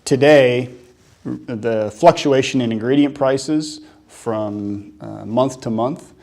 Today, the fluctuation in ingredient prices from month to month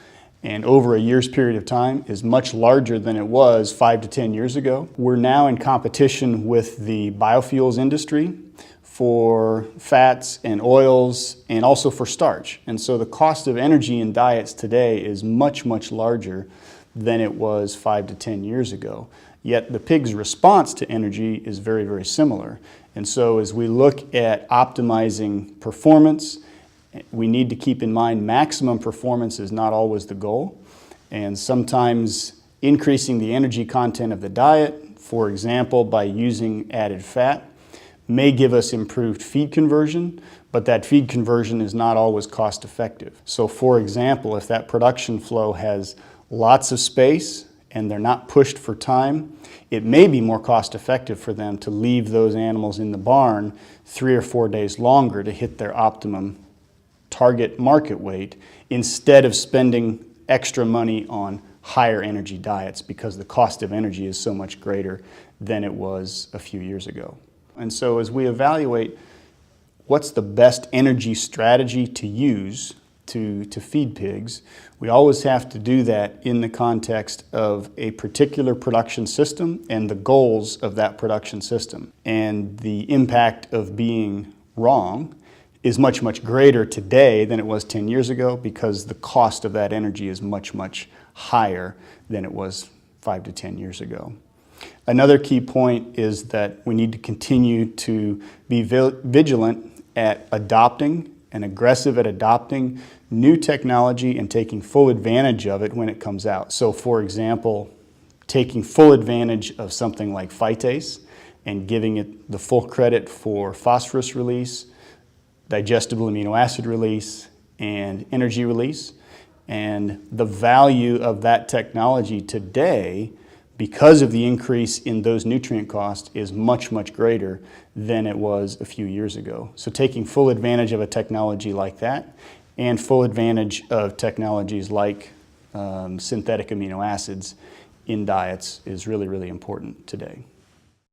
and over a year's period of time is much larger than it was 5 to 10 years ago. We're now in competition with the biofuels industry for fats and oils and also for starch. And so the cost of energy in diets today is much, much larger than it was 5 to 10 years ago. Yet the pig's response to energy is very, very similar. And so as we look at optimizing performance, we need to keep in mind maximum performance is not always the goal. And sometimes increasing the energy content of the diet, for example, by using added fat, may give us improved feed conversion, but that feed conversion is not always cost effective. So for example, if that production flow has lots of space and they're not pushed for time, it may be more cost effective for them to leave those animals in the barn 3 or 4 days longer to hit their optimum target market weight instead of spending extra money on higher energy diets because the cost of energy is so much greater than it was a few years ago. And so as we evaluate what's the best energy strategy to use to feed pigs, we always have to do that in the context of a particular production system and the goals of that production system. And the impact of being wrong is much, much greater today than it was 10 years ago because the cost of that energy is much, much higher than it was 5 to 10 years ago. Another key point is that we need to continue to be vigilant at adopting and aggressive at adopting new technology and taking full advantage of it when it comes out. So for example, taking full advantage of something like phytase and giving it the full credit for phosphorus release, digestible amino acid release, and energy release. And the value of that technology today, because of the increase in those nutrient costs, is much, much greater than it was a few years ago. So taking full advantage of a technology like that and full advantage of technologies like synthetic amino acids in diets is really, really important today.